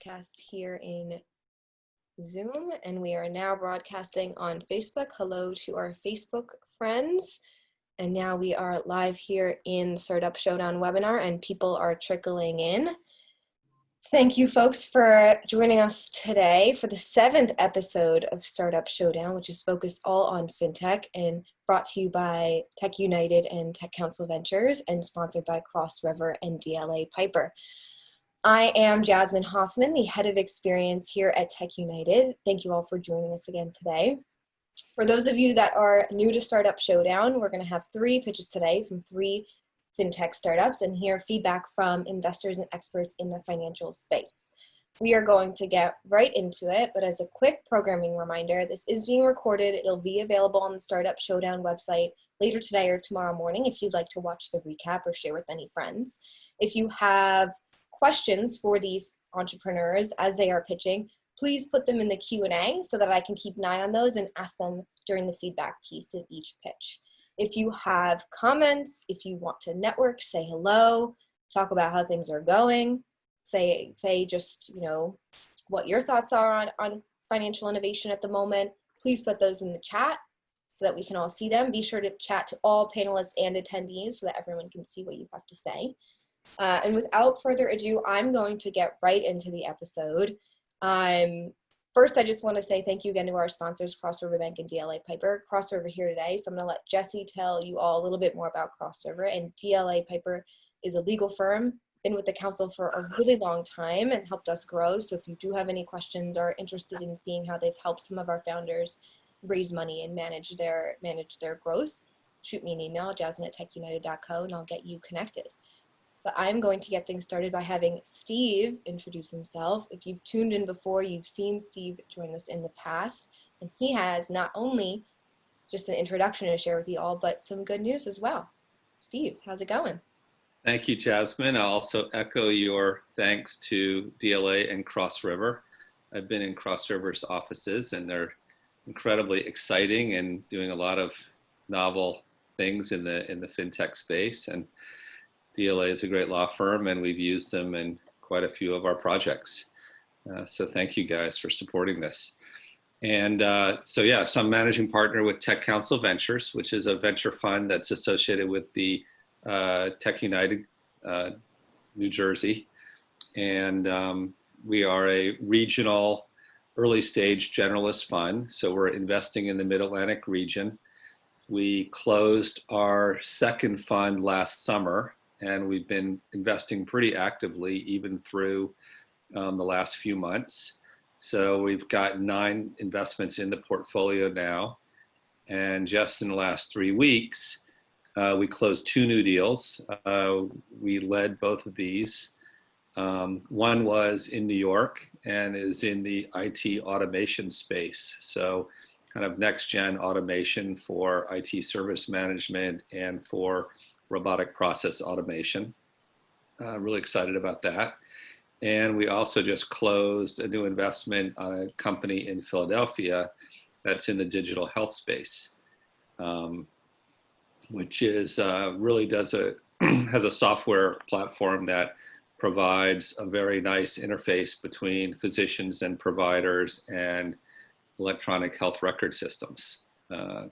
broadcast here in Zoom, and we are now broadcasting on Facebook. Hello to our Facebook friends. And now we are live here in Startup Showdown webinar, and people are trickling in. Thank you folks for joining us today for the 7th episode of Startup Showdown, which is focused all on FinTech and brought to you by TechUnited and Tech Council Ventures and sponsored by Cross River and DLA Piper. I am Jasmine Hoffman, the head of experience here at TechUnited. Thank you all for joining us again today. For those of you that are new to Startup Showdown, we're going to have 3 pitches today from 3 FinTech startups and hear feedback from investors and experts in the financial space. We are going to get right into it, but as a quick programming reminder, this is being recorded. It'll be available on the Startup Showdown website later today or tomorrow morning if you'd like to watch the recap or share with any friends. If you have questions for these entrepreneurs as they are pitching, please put them in the Q&A so that I can keep an eye on those and ask them during the feedback piece of each pitch. If you have comments, if you want to network, say hello, talk about how things are going, say just, what your thoughts are on financial innovation at the moment, please put those in the chat so that we can all see them. Be sure to chat to all panelists and attendees so that everyone can see what you have to say. And without further ado, I'm going to get right into the episode. First, I just want to say thank you again to our sponsors, Cross River Bank and DLA Piper. Cross River here today, so I'm going to let Jesse tell you all a little bit more about Cross River. And DLA Piper is a legal firm, been with the council for a really long time and helped us grow. So if you do have any questions or are interested in seeing how they've helped some of our founders raise money and manage their growth, shoot me an email, jasmine@techunited.co, and I'll get you connected. But I'm going to get things started by having Steve introduce himself. If you've tuned in before, you've seen Steve join us in the past, and he has not only just an introduction to share with you all, but some good news as well. Steve, how's it going? Thank you, Jasmine. I'll also echo your thanks to DLA and Cross River. I've been in Cross River's offices, and they're incredibly exciting and doing a lot of novel things in the FinTech space. And DLA is a great law firm, and we've used them in quite a few of our projects. So thank you guys for supporting this. And so I'm managing partner with Tech Council Ventures, which is a venture fund that's associated with the TechUnited New Jersey. And we are a regional early stage generalist fund. So we're investing in the Mid-Atlantic region. We closed our second fund last summer, and we've been investing pretty actively even through the last few months. So we've got 9 investments in the portfolio now. And just in the last 3 weeks, we closed 2 new deals. We led both of these. One was in New York and is in the IT automation space. So kind of next-gen automation for IT service management and for robotic process automation. Really excited about that. And we also just closed a new investment on a company in Philadelphia that's in the digital health space, which is really has a software platform that provides a very nice interface between physicians and providers and electronic health record systems.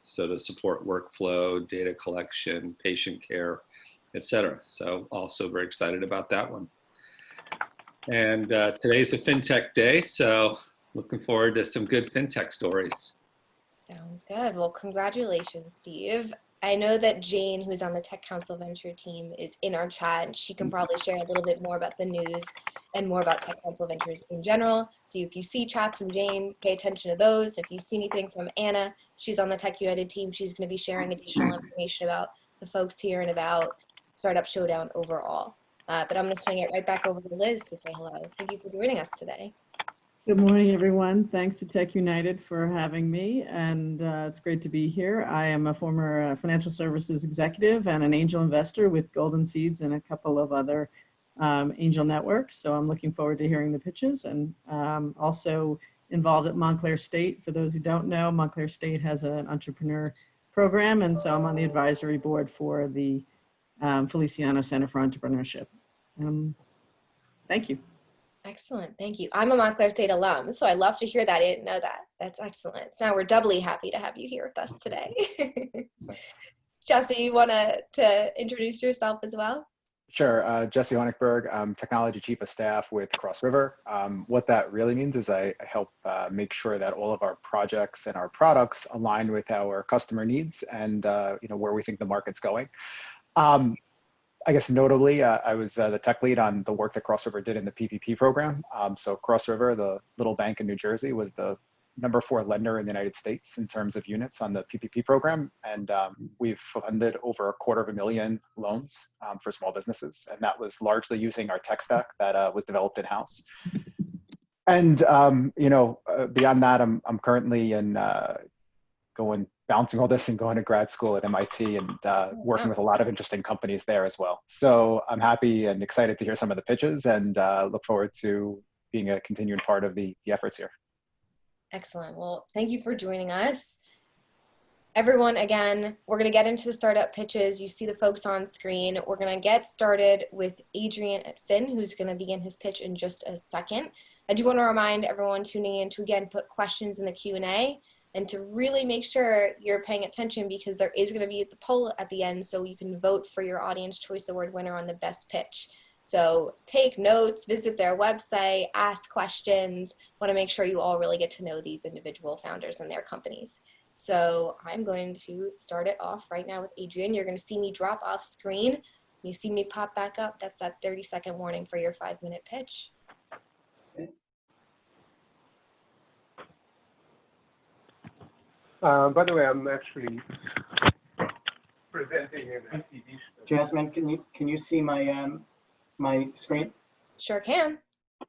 So to support workflow, data collection, patient care, et cetera. So also very excited about that one. And today's a FinTech day, so looking forward to some good FinTech stories. Sounds good. Well, congratulations, Steve. I know that Jane, who's on the Tech Council Venture team, is in our chat, and she can probably share a little bit more about the news and more about Tech Council Ventures in general. So if you see chats from Jane, pay attention to those. If you see anything from Anna, she's on the TechUnited team. She's going to be sharing additional information about the folks here and about Startup Showdown overall. But I'm going to swing it right back over to Liz to say hello. Thank you for joining us today. Good morning, everyone. Thanks to TechUnited for having me, and it's great to be here. I am a former financial services executive and an angel investor with Golden Seeds and a couple of other angel networks, so I'm looking forward to hearing the pitches, and also involved at Montclair State. For those who don't know, Montclair State has an entrepreneur program, and so I'm on the advisory board for the Feliciano Center for Entrepreneurship. Thank you. Excellent. Thank you. I'm a Montclair State alum, so I love to hear that. I didn't know that. That's excellent. So now we're doubly happy to have you here with us today. Jesse, you want to introduce yourself as well? Sure. Jesse Honigberg, I'm Technology Chief of Staff with Cross River. What that really means is I help make sure that all of our projects and our products align with our customer needs and where we think the market's going. I guess notably, I was the tech lead on the work that Cross River did in the PPP program. So Cross River, the little bank in New Jersey, was the #4 lender in the United States in terms of units on the PPP program. And we've funded over $250,000 loans for small businesses. And that was largely using our tech stack that was developed in-house. And, beyond that, I'm currently bouncing all this and going to grad school at MIT and working with a lot of interesting companies there as well. So I'm happy and excited to hear some of the pitches and look forward to being a continuing part of the efforts here. Excellent. Well, thank you for joining us. Everyone, again, we're going to get into the startup pitches. You see the folks on screen. We're going to get started with Adrian at Fin, who's going to begin his pitch in just a second. I do want to remind everyone tuning in to, again, put questions in the Q&A and to really make sure you're paying attention because there is going to be the poll at the end so you can vote for your Audience Choice Award winner on the best pitch. So take notes, visit their website, ask questions. Want to make sure you all really get to know these individual founders and their companies. So I'm going to start it off right now with Adrian. You're going to see me drop off screen. When you see me pop back up, that's that 30-second warning for your 5-minute pitch. By the way, I'm actually presenting an FTD study. Jasmine, can you see my screen? Sure can.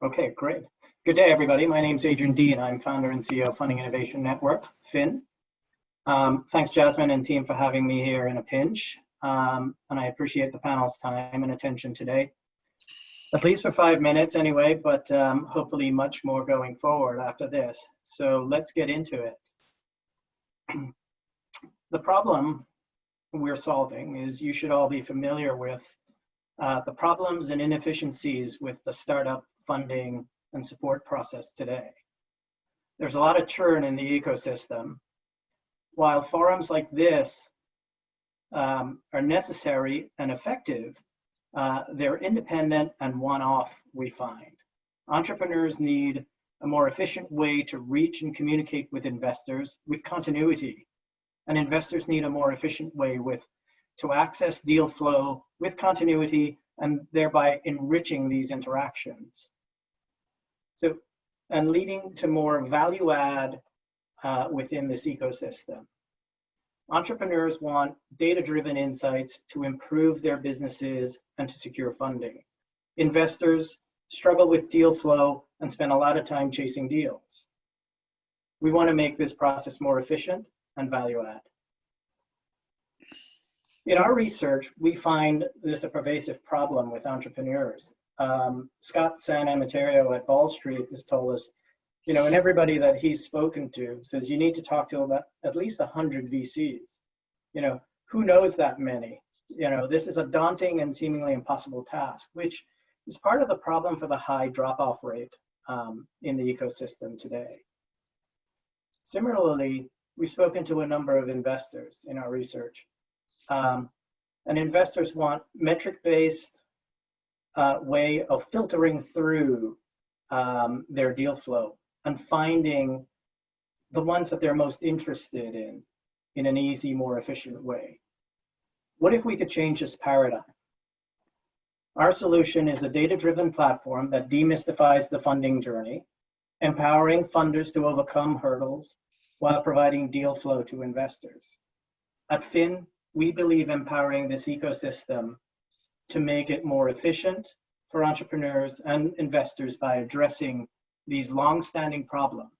Okay, great. Good day, everybody. My name's Adrian Dean. I'm founder and CEO of Funding Innovation Network, Fin. Thanks, Jasmine and team, for having me here in a pinch. And I appreciate the panel's time and attention today. At least for 5 minutes anyway, but hopefully much more going forward after this. So let's get into it. The problem we're solving is you should all be familiar with the problems and inefficiencies with the startup funding and support process today. There's a lot of churn in the ecosystem. While forums like this are necessary and effective, they're independent and one-off, we find. Entrepreneurs need a more efficient way to reach and communicate with investors with continuity. And investors need a more efficient way to access deal flow with continuity and thereby enriching these interactions. So, and leading to more value add within this ecosystem. Entrepreneurs want data-driven insights to improve their businesses and to secure funding. Investors struggle with deal flow and spend a lot of time chasing deals. We want to make this process more efficient and value add. In our research, we find this a pervasive problem with entrepreneurs. Scott Sanamaterio at Ball Street has told us, and everybody that he's spoken to says you need to talk to about at least 100 VCs. Who knows that many? This is a daunting and seemingly impossible task, which is part of the problem for the high drop-off rate in the ecosystem today. Similarly, we've spoken to a number of investors in our research. And investors want metric-based way of filtering through their deal flow and finding the ones that they're most interested in an easy, more efficient way. What if we could change this paradigm? Our solution is a data-driven platform that demystifies the funding journey, empowering funders to overcome hurdles while providing deal flow to investors. At Fin, we believe empowering this ecosystem to make it more efficient for entrepreneurs and investors by addressing these long-standing problems.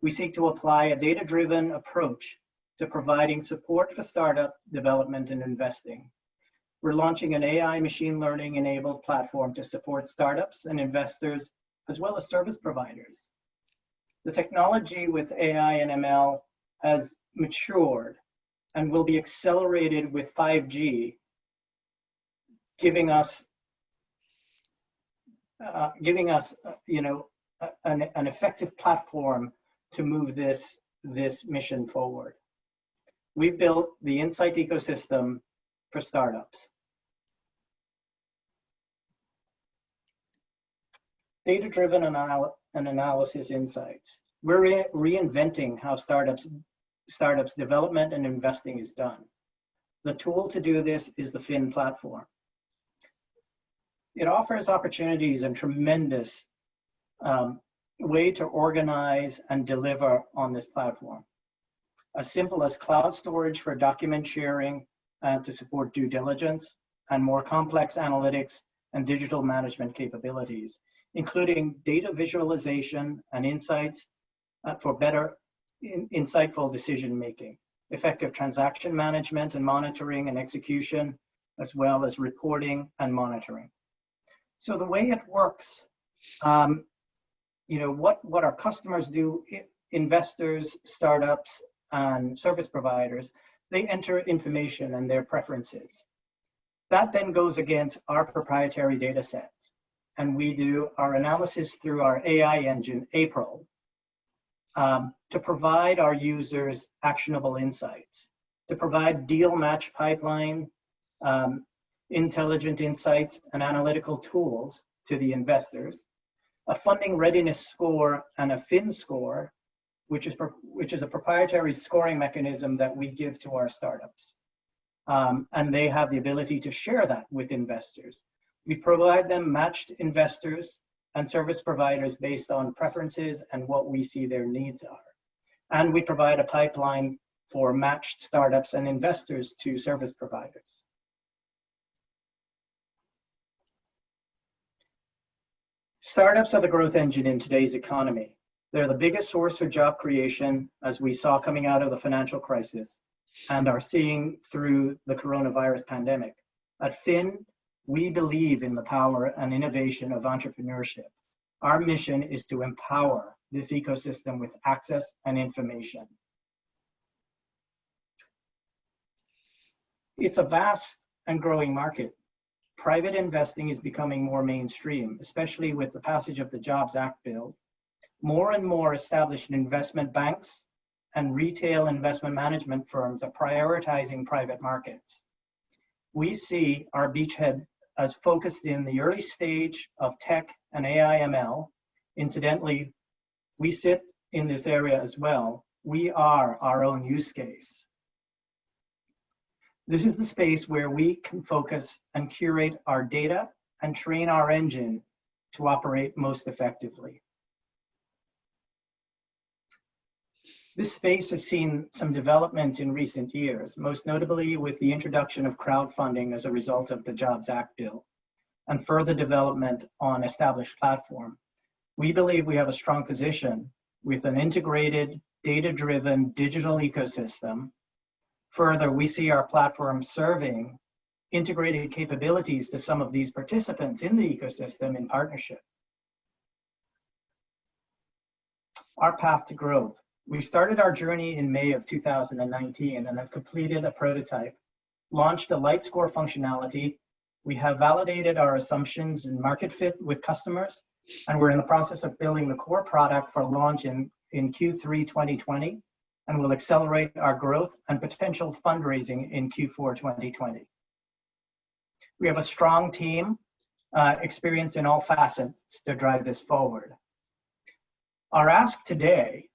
We seek to apply a data-driven approach to providing support for startup development and investing. We're launching an AI machine learning enabled platform to support startups and investors, as well as service providers. The technology with AI and ML has matured and will be accelerated with 5G, giving us giving us, an effective platform to move this mission forward. We've built the insight ecosystem for startups. Data-driven analysis insights. We're reinventing how startups development and investing is done. The tool to do this is the Fin platform. It offers opportunities and tremendous way to organize and deliver on this platform. As simple as cloud storage for document sharing to support due diligence, and more complex analytics and digital management capabilities, including data visualization and insights for better insightful decision-making, effective transaction management and monitoring and execution, as well as reporting and monitoring. So the way it works, what our customers do, investors, startups, and service providers, they enter information and their preferences. That then goes against our proprietary data sets. And we do our analysis through our AI engine, April, to provide our users actionable insights, to provide deal match pipeline, intelligent insights and analytical tools to the investors, a funding readiness score and a Fin score, which is a proprietary scoring mechanism that we give to our startups. And they have the ability to share that with investors. We provide them matched investors and service providers based on preferences and what we see their needs are. And we provide a pipeline for matched startups and investors to service providers. Startups are the growth engine in today's economy. They're the biggest source for job creation, as we saw coming out of the financial crisis and are seeing through the coronavirus pandemic. At Fin, we believe in the power and innovation of entrepreneurship. Our mission is to empower this ecosystem with access and information. It's a vast and growing market. Private investing is becoming more mainstream, especially with the passage of the Jobs Act bill. More and more established investment banks and retail investment management firms are prioritizing private markets. We see our beachhead as focused in the early stage of tech and AI ML. Incidentally, we sit in this area as well. We are our own use case. This is the space where we can focus and curate our data and train our engine to operate most effectively. This space has seen some developments in recent years, most notably with the introduction of crowdfunding as a result of the Jobs Act bill, and further development on established platform. We believe we have a strong position with an integrated, data-driven digital ecosystem. Further, we see our platform serving integrated capabilities to some of these participants in the ecosystem in partnership. Our path to growth. We started our journey in May of 2019 and have completed a prototype, launched a light score functionality. We have validated our assumptions and market fit with customers, and we're in the process of building the core product for launch in Q3 2020, and will accelerate our growth and potential fundraising in Q4 2020. We have a strong team, experienced in all facets to drive this forward. Our ask today,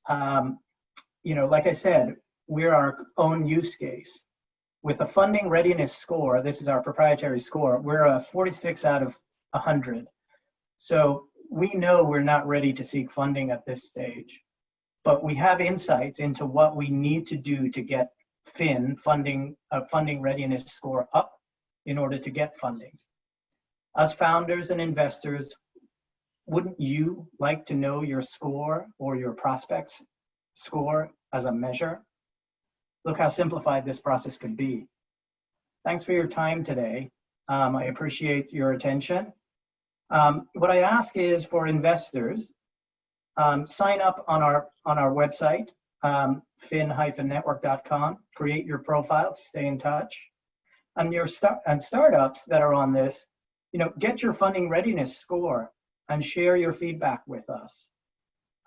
like I said, we're our own use case. With a funding readiness score, this is our proprietary score, we're a 46 out of 100. So we know we're not ready to seek funding at this stage, but we have insights into what we need to do to get Fin funding readiness score up in order to get funding. As founders and investors, wouldn't you like to know your score or your prospects' score as a measure? Look how simplified this process could be. Thanks for your time today. I appreciate your attention. What I ask is for investors, sign up on our website, fin-network.com, create your profile to stay in touch. And startups that are on this, get your funding readiness score and share your feedback with us,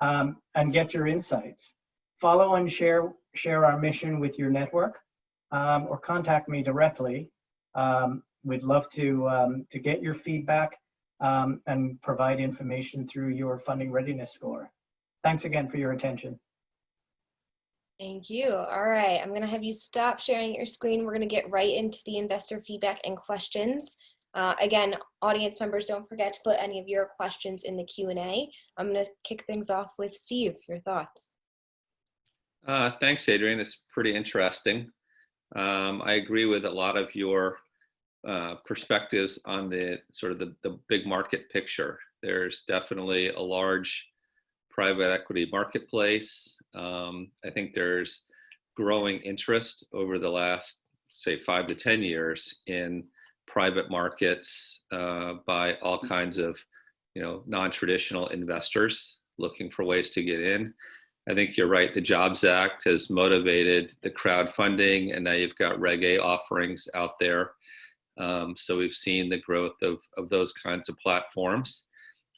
and get your insights. Follow and share our mission with your network, or contact me directly. We'd love to get your feedback and provide information through your funding readiness score. Thanks again for your attention. Thank you. All right, I'm gonna have you stop sharing your screen. We're gonna get right into the investor feedback and questions. Again, audience members, don't forget to put any of your questions in the Q&A. I'm gonna kick things off with Steve, your thoughts. Thanks, Adrian. It's pretty interesting. I agree with a lot of your perspectives on the sort of the big market picture. There's definitely a large private equity marketplace. I think there's growing interest over the last, say, 5 to 10 years in private markets by all kinds of, non-traditional investors looking for ways to get in. I think you're right. The Jobs Act has motivated the crowdfunding, and now you've got Reg A offerings out there. So we've seen the growth of those kinds of platforms.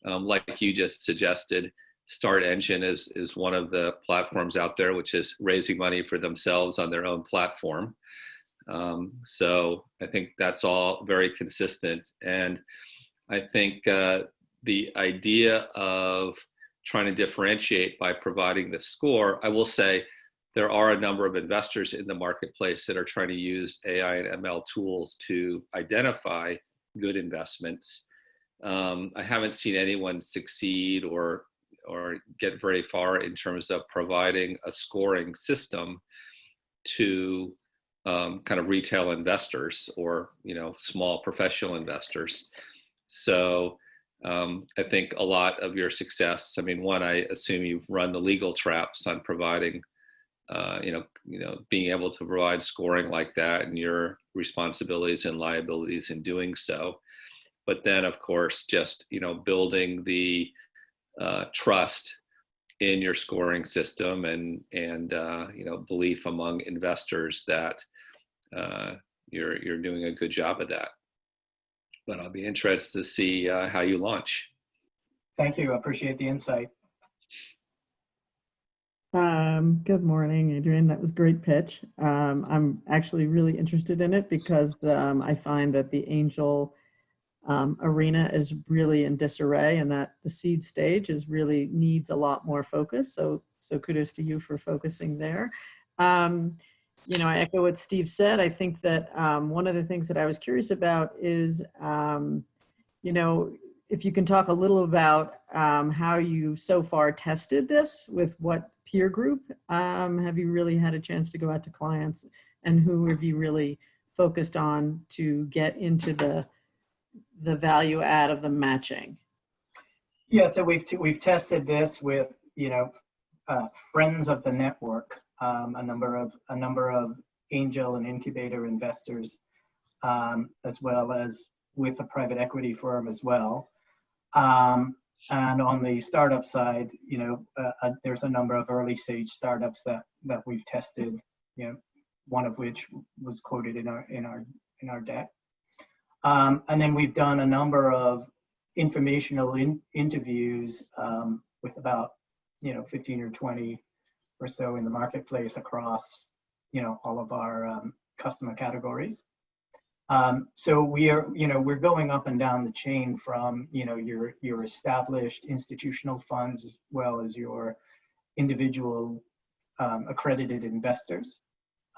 Like you just suggested, Start Engine is one of the platforms out there, which is raising money for themselves on their own platform. So I think that's all very consistent. And I think the idea of trying to differentiate by providing the score, I will say there are a number of investors in the marketplace that are trying to use AI and ML tools to identify good investments. I haven't seen anyone succeed or get very far in terms of providing a scoring system to kind of retail investors or small professional investors. So I think a lot of your success, one, I assume you've run the legal traps on providing being able to provide scoring like that and your responsibilities and liabilities in doing so. But then, of course, just building the trust in your scoring system and belief among investors that you're doing a good job of that. But I'll be interested to see how you launch. Thank you. I appreciate the insight. Good morning, Adrian. That was a great pitch. I'm actually really interested in it because I find that the angel arena is really in disarray, and that the seed stage really needs a lot more focus. So kudos to you for focusing there. I echo what Steve said. I think that one of the things that I was curious about is, if you can talk a little about how you so far tested this, with what peer group have you really had a chance to go out to clients, and who have you really focused on to get into the value add of the matching? Yeah, so we've tested this with friends of the network, a number of angel and incubator investors, as well as with a private equity firm as well. And on the startup side, there's a number of early stage startups that we've tested. One of which was quoted in our deck. And then we've done a number of informational interviews with about 15 or 20 or so in the marketplace across all of our customer categories. So we're going up and down the chain from your established institutional funds as well as your individual accredited investors.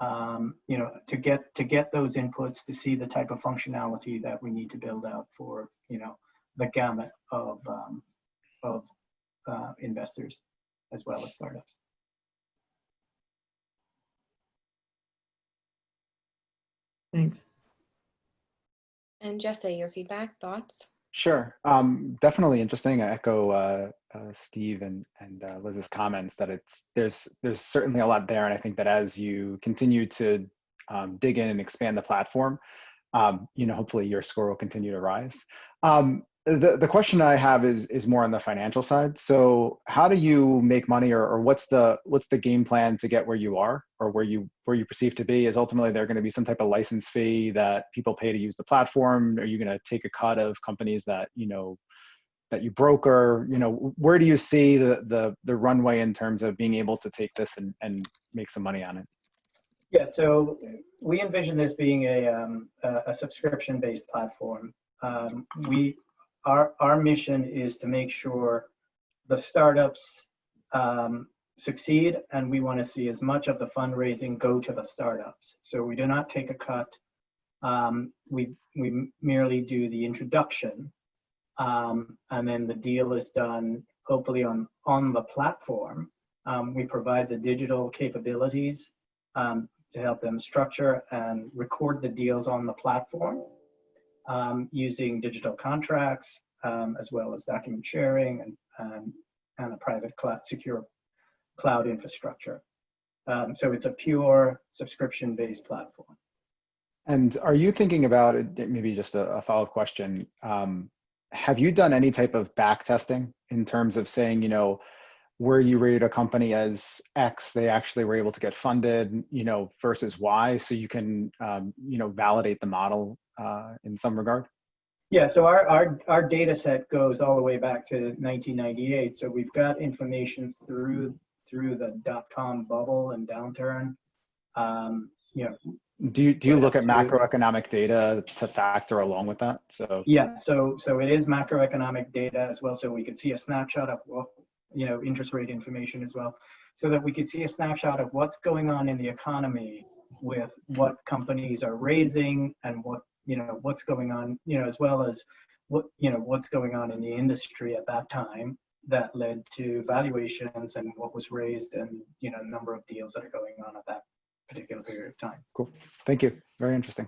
To get those inputs to see the type of functionality that we need to build out for the gamut of investors as well as startups. Thanks. And Jesse, your feedback, thoughts? Sure. Definitely interesting. I echo Steve and Liz's comments that there's certainly a lot there, and I think that as you continue to dig in and expand the platform, hopefully your score will continue to rise. The question I have is more on the financial side. So how do you make money, or what's the game plan to get where you are, or where you perceive to be? Is ultimately there going to be some type of license fee that people pay to use the platform? Are you going to take a cut of companies that that you broker? Where do you see the runway in terms of being able to take this and make some money on it? Yeah, so we envision this being a subscription-based platform. Our mission is to make sure the startups succeed, and we want to see as much of the fundraising go to the startups. So we do not take a cut. We merely do the introduction, and then the deal is done hopefully on the platform. We provide the digital capabilities to help them structure and record the deals on the platform using digital contracts, as well as document sharing and a private secure cloud infrastructure. So it's a pure subscription-based platform. And are you thinking about it, maybe just a follow-up question, have you done any type of back testing in terms of saying, where you rated a company as X, they actually were able to get funded, versus Y, so you can, validate the model in some regard? Yeah, so our data set goes all the way back to 1998. So we've got information through the dot-com bubble and downturn. Do you look at macroeconomic data to factor along with that? So yeah, so it is macroeconomic data as well. So we could see a snapshot of what, interest rate information as well, so that we could see a snapshot of what's going on in the economy with what companies are raising and what's going on, as well as what's going on in the industry at that time that led to valuations and what was raised and, number of deals that are going on at that particular period of time. cool. Thank you. Very interesting.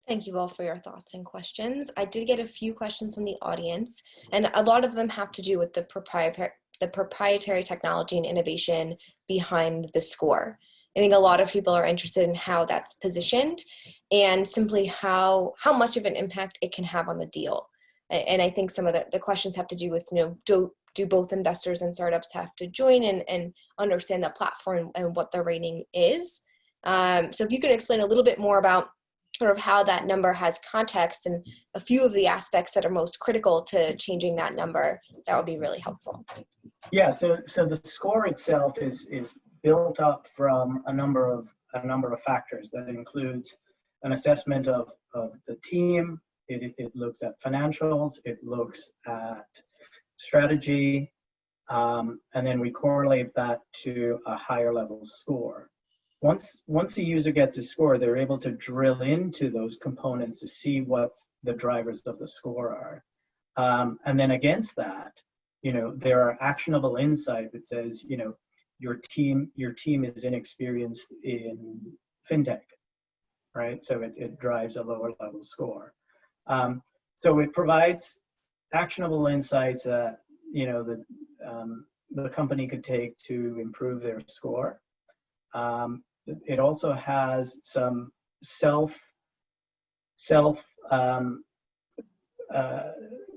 Thank you all for your thoughts and questions. I did get a few questions from the audience, and a lot of them have to do with the proprietary technology and innovation behind the score. I think a lot of people are interested in how that's positioned and simply how much of an impact it can have on the deal. And I think some of the questions have to do with, do both investors and startups have to join and understand the platform and what the rating is? So if you could explain a little bit more about sort of how that number has context and a few of the aspects that are most critical to changing that number, that would be really helpful. Yeah, so the score itself is built up from a number of factors. That includes an assessment of the team. It looks at financials. It looks at strategy, and then we correlate that to a higher level score. Once a user gets a score, they're able to drill into those components to see what the drivers of the score are. And then against that, there are actionable insight that says, your team is inexperienced in FinTech, right? So it drives a lower level score. So it provides actionable insights that, the company could take to improve their score. It also has some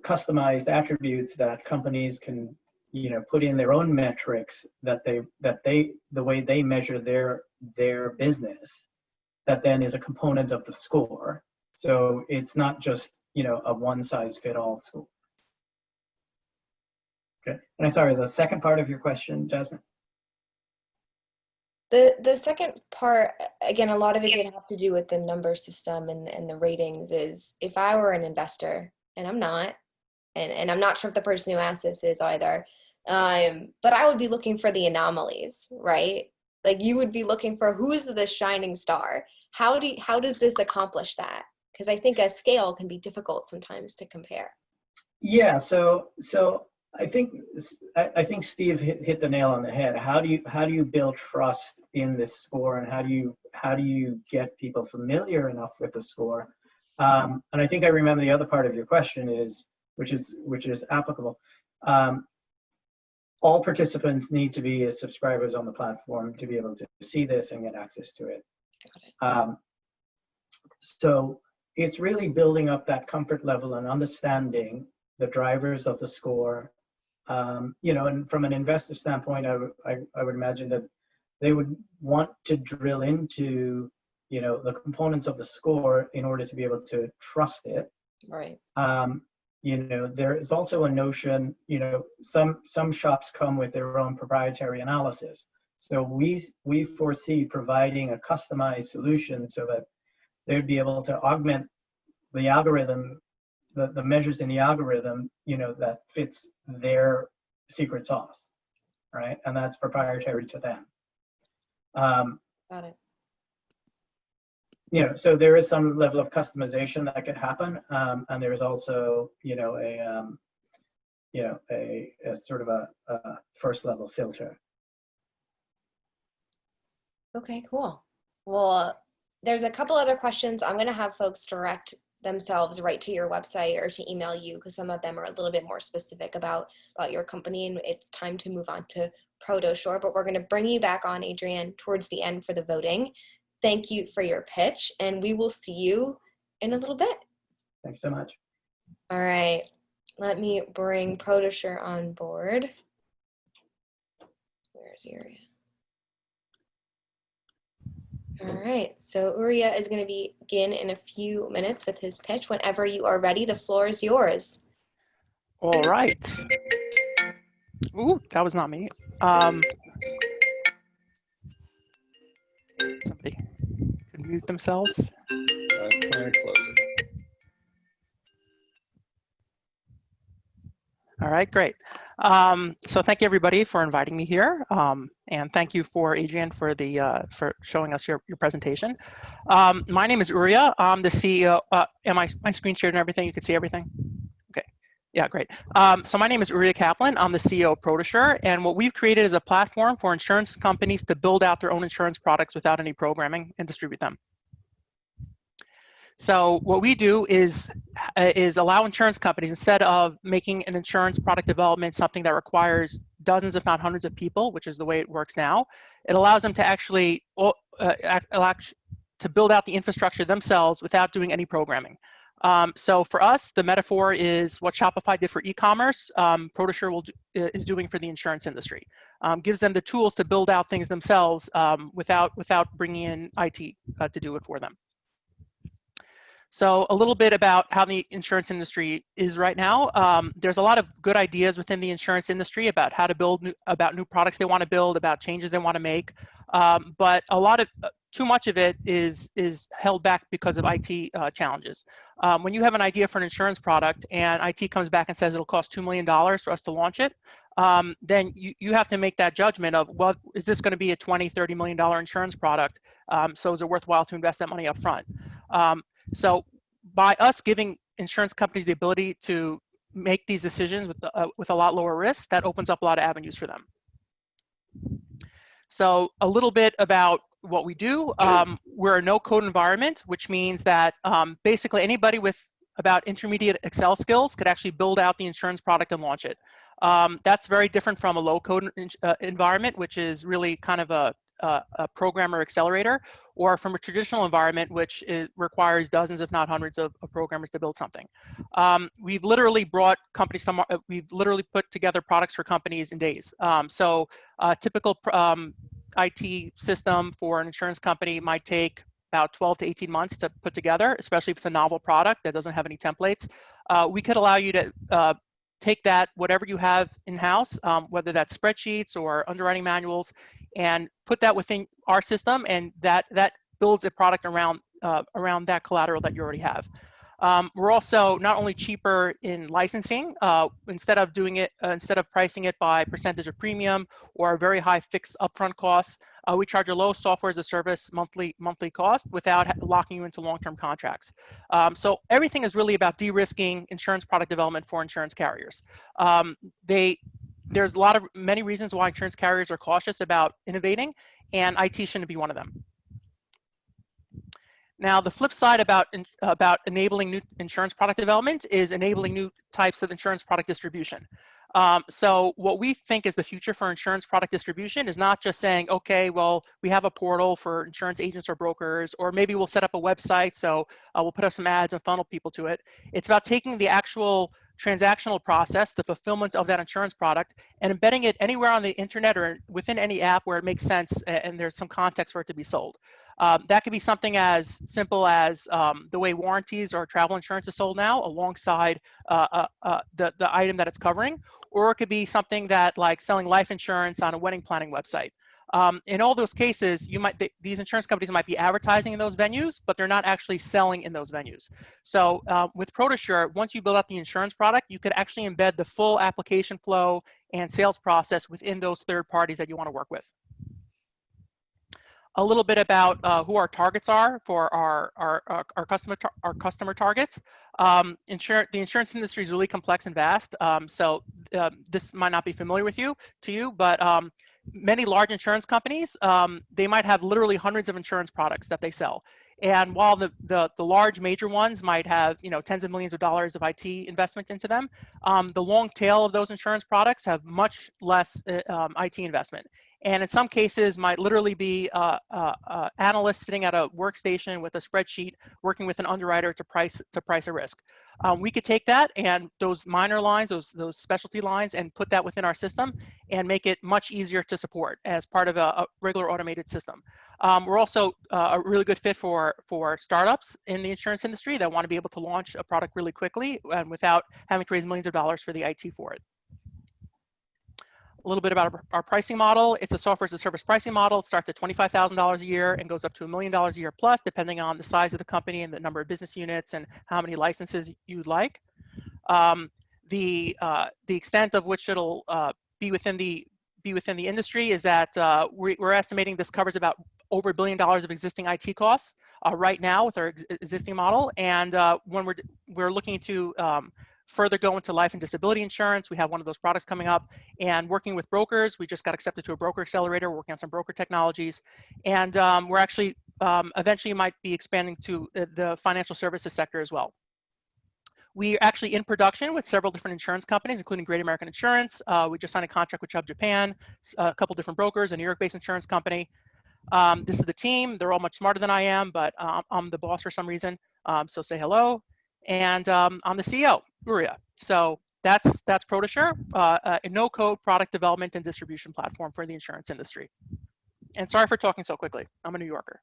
customized attributes that companies can, put in their own metrics that the way they measure their business, that then is a component of the score. So it's not just, a one-size-fit-all score. Okay, and I'm sorry, the second part of your question, Jasmine? The second part, again, a lot of it did have to do with the number system and the ratings. Is if I were an investor, and I'm not, and I'm not sure if the person who asked this is either, but I would be looking for the anomalies, right? Like you would be looking for who's the shining star. How does this accomplish that? Because I think a scale can be difficult sometimes to compare. Yeah, so I think Steve hit the nail on the head. How do you build trust in this score, and how do you get people familiar enough with the score? And I think I remember the other part of your question which is applicable. All participants need to be as subscribers on the platform to be able to see this and get access to it. So it's really building up that comfort level and understanding the drivers of the score. You know, and from an investor standpoint, I would imagine that they would want to drill into, you know, the components of the score in order to be able to trust it. Right. You know, there is also a notion, you know, some shops come with their own proprietary analysis. So we foresee providing a customized solution so that they'd be able to augment the algorithm, the measures in the algorithm, you know, that fits their secret sauce, right? And that's proprietary to them. Got it. You know, so there is some level of customization that could happen, and there is also, you know, a sort of a first level filter. Okay, cool. Well, there's a couple other questions. I'm going to have folks direct themselves right to your website or to email you, because some of them are a little bit more specific about your company, and it's time to move on to ProtoSure, but we're going to bring you back on, Adrian, towards the end for the voting. Thank you for your pitch, and we will see you in a little bit. Thanks so much. All right, let me bring ProtoSure on board. Where's Uriah? All right, so Uriah is going to begin in a few minutes with his pitch. Whenever you are ready, the floor is yours. All right. Ooh, that was not me. Somebody could mute themselves. I'm trying to close it. All right, great. So thank you everybody for inviting me here, and thank you for Adrian for for showing us your presentation. My name is Uriah. I'm the CEO. Am I screen shared and everything? You can see everything? Okay. Yeah, great. So my name is Uriah Kaplan. I'm the CEO of ProtoSure, and what we've created is a platform for insurance companies to build out their own insurance products without any programming and distribute them. So what we do is allow insurance companies, instead of making an insurance product development something that requires dozens, if not hundreds of people, which is the way it works now, it allows them to actually to build out the infrastructure themselves without doing any programming. So for us, the metaphor is what Shopify did for e-commerce, ProtoSure is doing for the insurance industry. Gives them the tools to build out things themselves without bringing in IT to do it for them. So a little bit about how the insurance industry is right now. There's a lot of good ideas within the insurance industry about how to build about new products they want to build, about changes they want to make. But too much of it is held back because of IT challenges. When you have an idea for an insurance product and IT comes back and says it'll cost $2 million for us to launch it, then you have to make that judgment of, well, is this going to be a $20, $30 million insurance product? So is it worthwhile to invest that money up front? So by us giving insurance companies the ability to make these decisions with a lot lower risk, that opens up a lot of avenues for them. So a little bit about what we do. We're a no-code environment, which means that basically anybody with about intermediate Excel skills could actually build out the insurance product and launch it. That's very different from a low-code environment, which is really kind of a programmer accelerator, or from a traditional environment, which requires dozens, if not hundreds, of programmers to build something. We've literally brought companies we've literally put together products for companies in days. So a typical IT system for an insurance company might take about 12 to 18 months to put together, especially if it's a novel product that doesn't have any templates. We could allow you to take that, whatever you have in-house, whether that's spreadsheets or underwriting manuals, and put that within our system, and that builds a product around that collateral that you already have. We're also not only cheaper in licensing, instead of pricing it by percentage of premium or a very high fixed upfront costs, we charge a low software as a service monthly cost without locking you into long-term contracts. So everything is really about de-risking insurance product development for insurance carriers. There's many reasons why insurance carriers are cautious about innovating, and IT shouldn't be one of them. Now, the flip side about enabling new insurance product development is enabling new types of insurance product distribution. So what we think is the future for insurance product distribution is not just saying, okay, well, we have a portal for insurance agents or brokers, or maybe we'll set up a website, so we'll put up some ads and funnel people to it. It's about taking the actual transactional process, the fulfillment of that insurance product, and embedding it anywhere on the internet or within any app where it makes sense and there's some context for it to be sold. That could be something as simple as the way warranties or travel insurance is sold now alongside the item that it's covering, or it could be something that like selling life insurance on a wedding planning website. In all those cases, these insurance companies might be advertising in those venues, but they're not actually selling in those venues. So with ProtoSure, once you build out the insurance product, you could actually embed the full application flow and sales process within those third parties that you want to work with. A little bit about who our targets are for our customer targets. The insurance industry is really complex and vast, so this might not be familiar to you, but many large insurance companies, they might have literally hundreds of insurance products that they sell. And while the large major ones might have tens of millions of dollars of IT investment into them, the long tail of those insurance products have much less IT investment. And in some cases might literally be analysts sitting at a workstation with a spreadsheet working with an underwriter to price a risk. We could take that and those minor lines, those specialty lines, and put that within our system and make it much easier to support as part of a regular automated system. We're also a really good fit for startups in the insurance industry that want to be able to launch a product really quickly and without having to raise millions of dollars for the IT for it. A little bit about our pricing model. It's a software as a service pricing model. It starts at $25,000 a year and goes up to $1 million a year plus, depending on the size of the company and the number of business units and how many licenses you'd like. The extent of which it'll be within the industry is that we're estimating this covers about over $1 billion of existing IT costs right now with our existing model. And when we're looking to further go into life and disability insurance, we have one of those products coming up, and working with brokers. We just got accepted to a broker accelerator. We're working on some broker technologies, and we're actually eventually might be expanding to the financial services sector as well. We're actually in production with several different insurance companies, including Great American Insurance. We just signed a contract with Chubb Japan, a couple different brokers, a New York-based insurance company. This is the team. They're all much smarter than I am, but I'm the boss for some reason, so say hello. And I'm the CEO, Uria. So that's ProtoSure, a no-code product development and distribution platform for the insurance industry. And sorry for talking so quickly. I'm a New Yorker.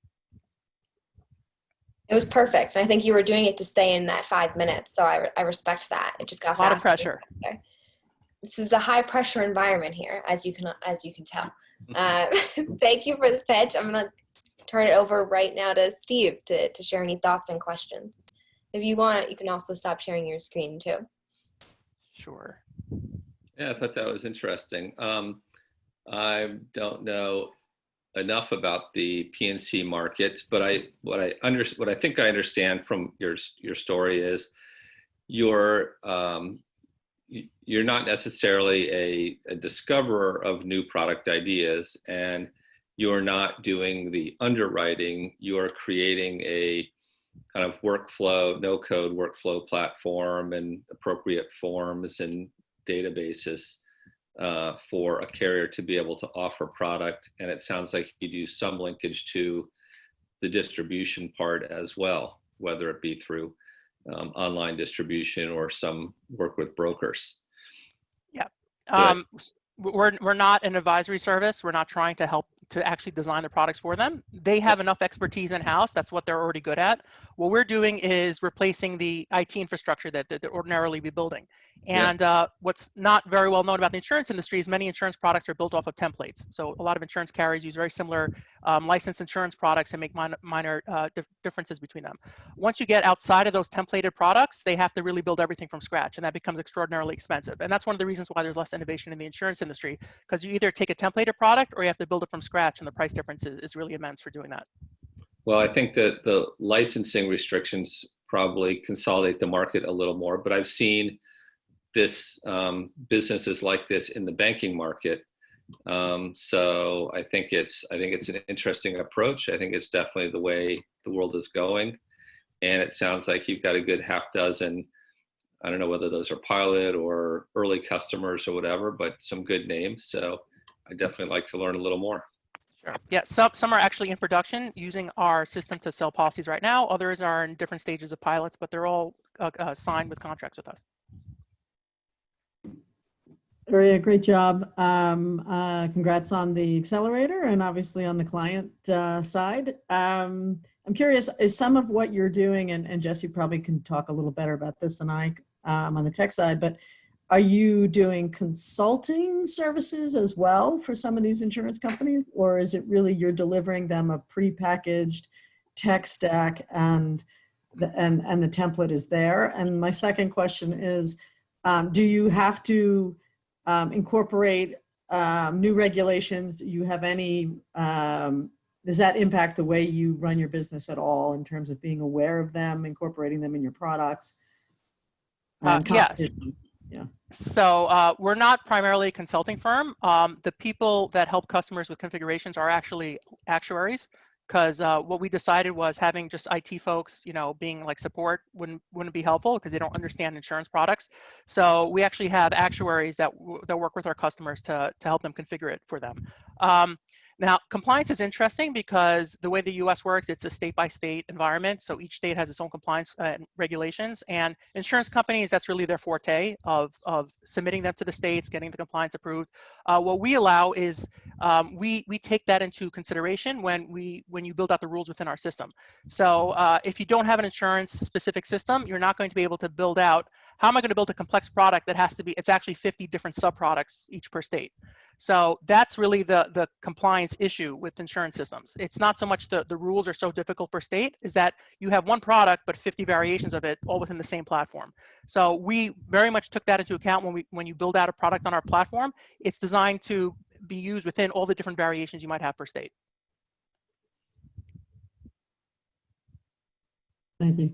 It was perfect. And I think you were doing it to stay in that 5 minutes. So I respect that. It just got a lot of pressure. This is a high pressure environment here, as you can tell. Thank you for the pitch. I'm going to turn it over right now to Steve to share any thoughts and questions. If you want, you can also stop sharing your screen too. Sure. Yeah, I thought that was interesting. I don't know enough about the P&C market, but what I think I understand from your story is you're not necessarily a discoverer of new product ideas, and you're not doing the underwriting. You're creating a kind of workflow, no-code workflow platform and appropriate forms and databases for a carrier to be able to offer product. And it sounds like you do some linkage to the distribution part as well, whether it be through online distribution or some work with brokers. Yeah. We're not an advisory service. We're not trying to help to actually design the products for them. They have enough expertise in-house. That's what they're already good at. What we're doing is replacing the IT infrastructure that they'd ordinarily be building. And what's not very well known about the insurance industry is many insurance products are built off of templates. So a lot of insurance carriers use very similar licensed insurance products and make minor differences between them. Once you get outside of those templated products, they have to really build everything from scratch, and that becomes extraordinarily expensive. And that's one of the reasons why there's less innovation in the insurance industry, because you either take a templated product or you have to build it from scratch, and the price difference is really immense for doing that. Well, I think that the licensing restrictions probably consolidate the market a little more, but I've seen this businesses like this in the banking market. So I think it's an interesting approach. I think it's definitely the way the world is going, and it sounds like you've got a good half dozen I don't know whether those are pilot or early customers or whatever, but some good names. So I definitely like to learn a little more. Sure. Yeah, some are actually in production using our system to sell policies right now. Others are in different stages of pilots, but they're all signed with contracts with us. Great job. Congrats on the accelerator and obviously on the client side. I'm curious, is some of what you're doing, and Jesse probably can talk a little better about this than I on the tech side, but are you doing consulting services as well for some of these insurance companies, or is it really you're delivering them a prepackaged tech stack and the template is there? And my second question is, do you have to incorporate new regulations? Do you have any, does that impact the way you run your business at all in terms of being aware of them, incorporating them in your products? Yes. Yeah. So we're not primarily a consulting firm. The people that help customers with configurations are actually actuaries, because what we decided was having just IT folks, being like support wouldn't be helpful because they don't understand insurance products. So we actually have actuaries that work with our customers to help them configure it for them. Now, compliance is interesting because the way the US works, it's a state-by-state environment. So each state has its own compliance regulations, and insurance companies, that's really their forte of submitting them to the states, getting the compliance approved. What we allow is we take that into consideration when you build out the rules within our system. So if you don't have an insurance-specific system, you're not going to be able to build out, how am I going to build a complex product that has to be, it's actually 50 different sub-products each per state. So that's really the compliance issue with insurance systems. It's not so much the rules are so difficult per state, is that you have one product, but 50 variations of it all within the same platform. So we very much took that into account when you build out a product on our platform. It's designed to be used within all the different variations you might have per state. Thank you.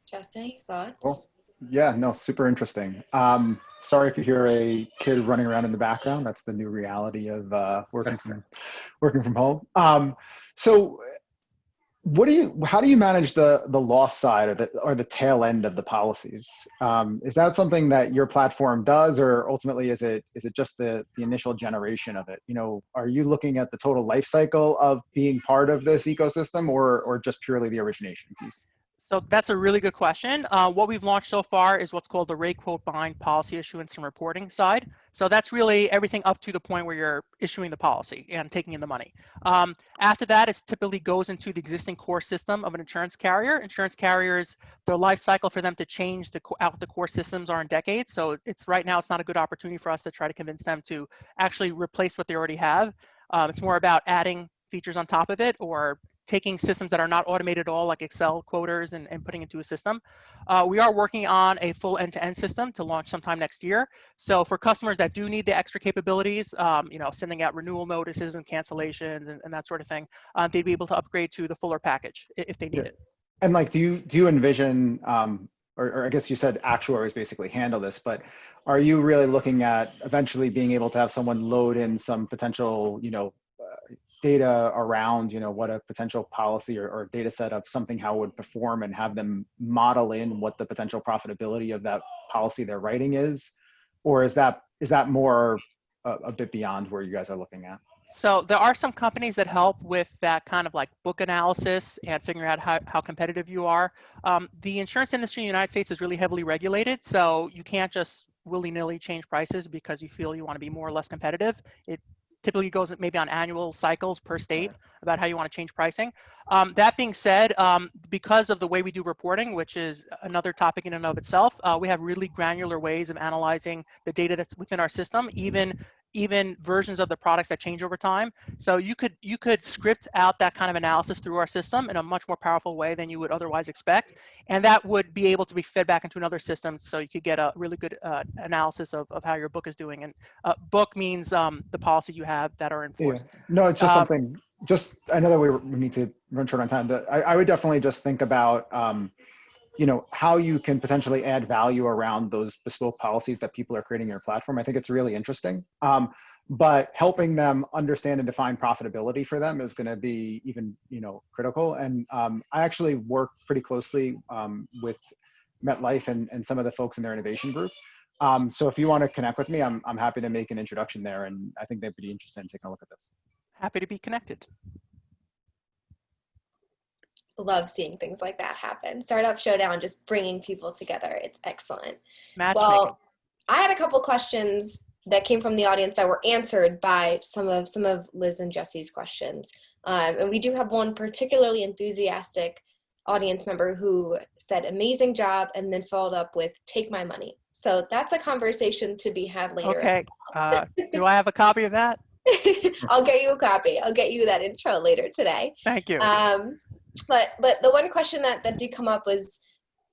Jesse, thoughts? Cool. Yeah, no, super interesting. Sorry if you hear a kid running around in the background. That's the new reality of working from home. So how do you manage the loss side or the tail end of the policies? Is that something that your platform does, or ultimately is it just the initial generation of it? Are you looking at the total life cycle of being part of this ecosystem, or just purely the origination piece? So that's a really good question. What we've launched so far is what's called the rate quote bind policy issuance and reporting side. So that's really everything up to the point where you're issuing the policy and taking in the money. After that, it typically goes into the existing core system of an insurance carrier. Insurance carriers, their life cycle for them to change out the core systems are in decades. So right now, it's not a good opportunity for us to try to convince them to actually replace what they already have. It's more about adding features on top of it, or taking systems that are not automated at all, like Excel quoters, and putting into a system. We are working on a full end-to-end system to launch sometime next year. So for customers that do need the extra capabilities, sending out renewal notices and cancellations and that sort of thing, they'd be able to upgrade to the fuller package if they need it. And do you envision, or I guess you said actuaries basically handle this, but are you really looking at eventually being able to have someone load in some potential, data around, what a potential policy or data set of something, how it would perform, and have them model in what the potential profitability of that policy they're writing is? Or is that more a bit beyond where you guys are looking at? So there are some companies that help with that kind of like book analysis and figuring out how competitive you are. The insurance industry in the United States is really heavily regulated, so you can't just willy-nilly change prices because you feel you want to be more or less competitive. It typically goes maybe on annual cycles per state about how you want to change pricing. That being said, because of the way we do reporting, which is another topic in and of itself, we have really granular ways of analyzing the data that's within our system, even versions of the products that change over time. So you could script out that kind of analysis through our system in a much more powerful way than you would otherwise expect, and that would be able to be fed back into another system, so you could get a really good analysis of how your book is doing. And book means the policies you have that are in force. Yeah. No, it's just something. I know that we need to run short on time. I would definitely just think about how you can potentially add value around those bespoke policies that people are creating in your platform. I think it's really interesting. But helping them understand and define profitability for them is going to be even, critical. And I actually work pretty closely with MetLife and some of the folks in their innovation group. So if you want to connect with me, I'm happy to make an introduction there, and I think they'd be interested in taking a look at this. Happy to be connected. Love seeing things like that happen. Startup Showdown, just bringing people together. It's excellent. Matchmaking. Well, I had a couple questions that came from the audience that were answered by some of Liz and Jesse's questions. And we do have one particularly enthusiastic audience member who said, amazing job, and then followed up with, take my money. So that's a conversation to be had later. Okay. Do I have a copy of that? I'll get you a copy. I'll get you that intro later today. Thank you. But the one question that did come up was,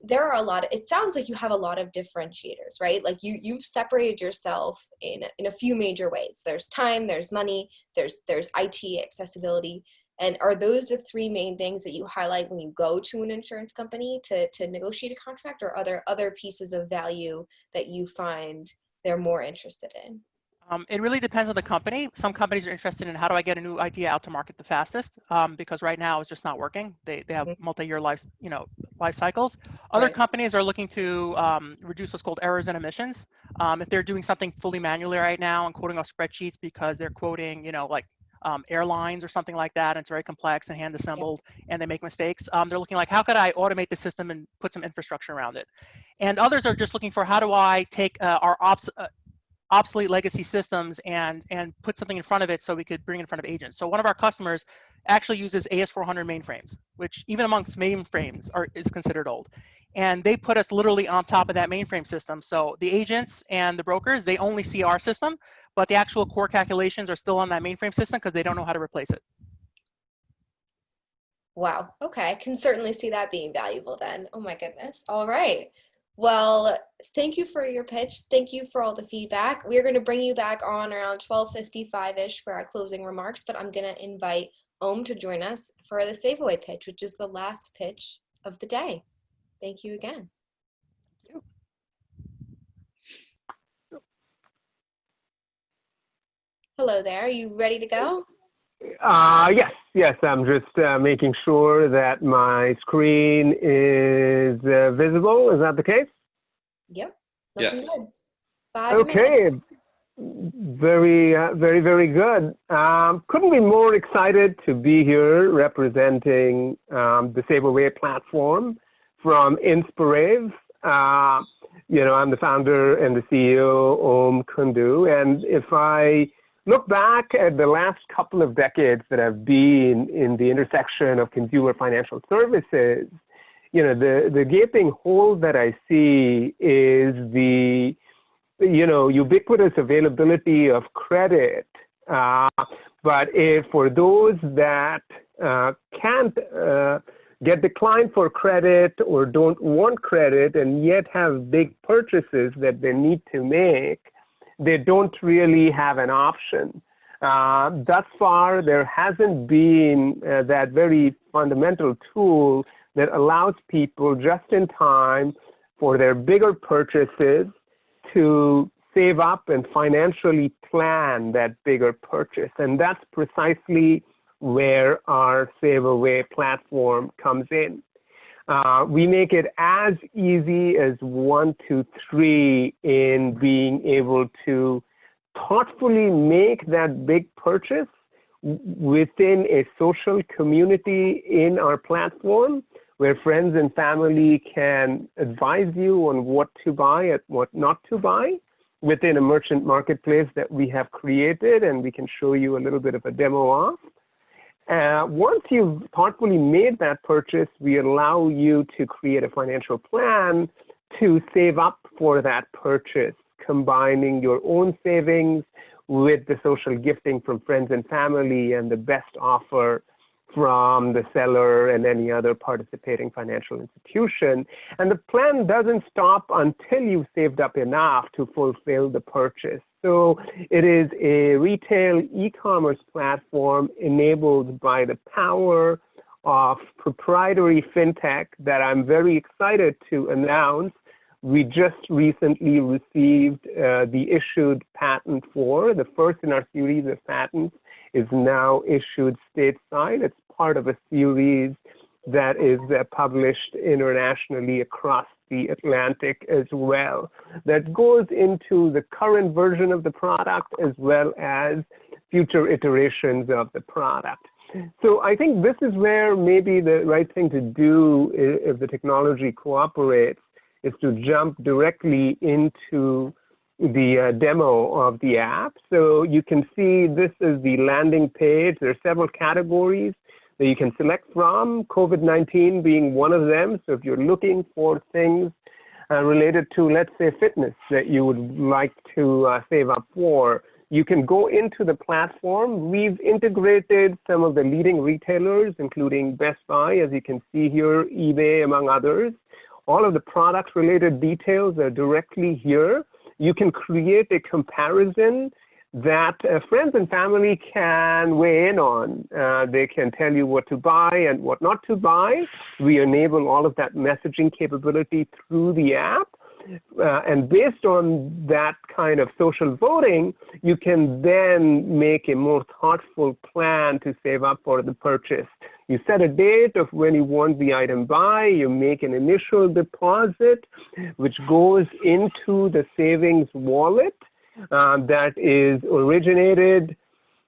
there are a lot of, it sounds like you have a lot of differentiators, right? Like you've separated yourself in a few major ways. There's time, there's money, there's IT accessibility. And are those the three main things that you highlight when you go to an insurance company to negotiate a contract, or other pieces of value that you find they're more interested in? It really depends on the company. Some companies are interested in, how do I get a new idea out to market the fastest? Because right now it's just not working. They have multi-year life cycles. Other companies are looking to reduce what's called errors and omissions. If they're doing something fully manually right now and quoting off spreadsheets because they're quoting, airlines or something like that, and it's very complex and hand assembled, and they make mistakes, they're looking like, how could I automate the system and put some infrastructure around it? And others are just looking for, how do I take our obsolete legacy systems and put something in front of it so we could bring it in front of agents. So one of our customers actually uses AS400 mainframes, which even amongst mainframes is considered old. And they put us literally on top of that mainframe system. So the agents and the brokers, they only see our system, but the actual core calculations are still on that mainframe system because they don't know how to replace it. Wow. Okay. I can certainly see that being valuable then. Oh my goodness. All right. Well, thank you for your pitch. Thank you for all the feedback. We're going to bring you back on around 12:55-ish for our closing remarks, but I'm going to invite Om to join us for the Save Away pitch, which is the last pitch of the day. Thank you again. Hello there. Are you ready to go? Yes, I'm just making sure that my screen is visible. Is that the case? Yep. Yes. Good. 5 Okay. minutes. Very good. Couldn't be more excited to be here representing the Save Away platform from Inspirave. I'm the founder and the CEO, Om Kundu, and if I look back at the last couple of decades that I've been in the intersection of consumer financial services, the gaping hole that I see is the, ubiquitous availability of credit. But if for those that can't get declined for credit or don't want credit and yet have big purchases that they need to make, they don't really have an option. Thus far, there hasn't been that very fundamental tool that allows people just in time for their bigger purchases to save up and financially plan that bigger purchase. And that's precisely where our Save Away platform comes in. We make it as easy as 1, 2, 3 in being able to thoughtfully make that big purchase within a social community in our platform, where friends and family can advise you on what to buy and what not to buy within a merchant marketplace that we have created, and we can show you a little bit of a demo of. Once you've thoughtfully made that purchase, we allow you to create a financial plan to save up for that purchase, combining your own savings with the social gifting from friends and family and the best offer from the seller and any other participating financial institution. And the plan doesn't stop until you've saved up enough to fulfill the purchase. So it is a retail e-commerce platform enabled by the power of proprietary FinTech that I'm very excited to announce. We just recently received the issued patent for. The first in our series of patents is now issued stateside. It's part of a series that is published internationally across the Atlantic as well, that goes into the current version of the product as well as future iterations of the product. So I think this is where maybe the right thing to do, if the technology cooperates, is to jump directly into the demo of the app. So you can see this is the landing page. There are several categories that you can select from, COVID-19 being one of them. So if you're looking for things related to, let's say, fitness that you would like to save up for, you can go into the platform. We've integrated some of the leading retailers, including Best Buy, as you can see here, eBay, among others. All of the product-related details are directly here. You can create a comparison that friends and family can weigh in on. They can tell you what to buy and what not to buy. We enable all of that messaging capability through the app. And based on that kind of social voting, you can then make a more thoughtful plan to save up for the purchase. You set a date of when you want the item by, you make an initial deposit, which goes into the savings wallet that is originated,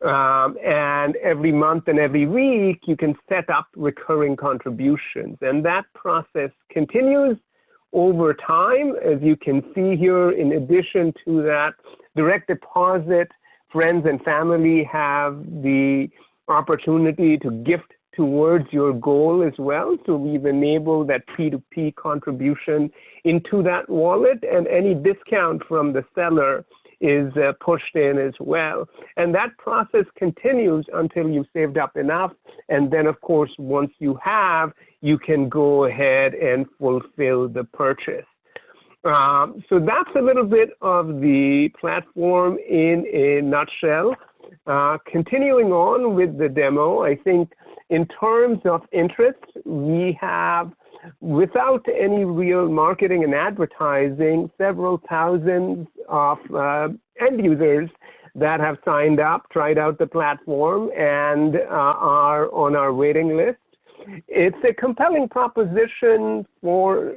and every month and every week, you can set up recurring contributions. And that process continues over time. As you can see here, in addition to that direct deposit, friends and family have the opportunity to gift towards your goal as well. So we've enabled that P2P contribution into that wallet, and any discount from the seller is pushed in as well. And that process continues until you've saved up enough. And then, of course, once you have, you can go ahead and fulfill the purchase. So that's a little bit of the platform in a nutshell. Continuing on with the demo, I think in terms of interest, we have, without any real marketing and advertising, several thousands of end users that have signed up, tried out the platform, and are on our waiting list. It's a compelling proposition for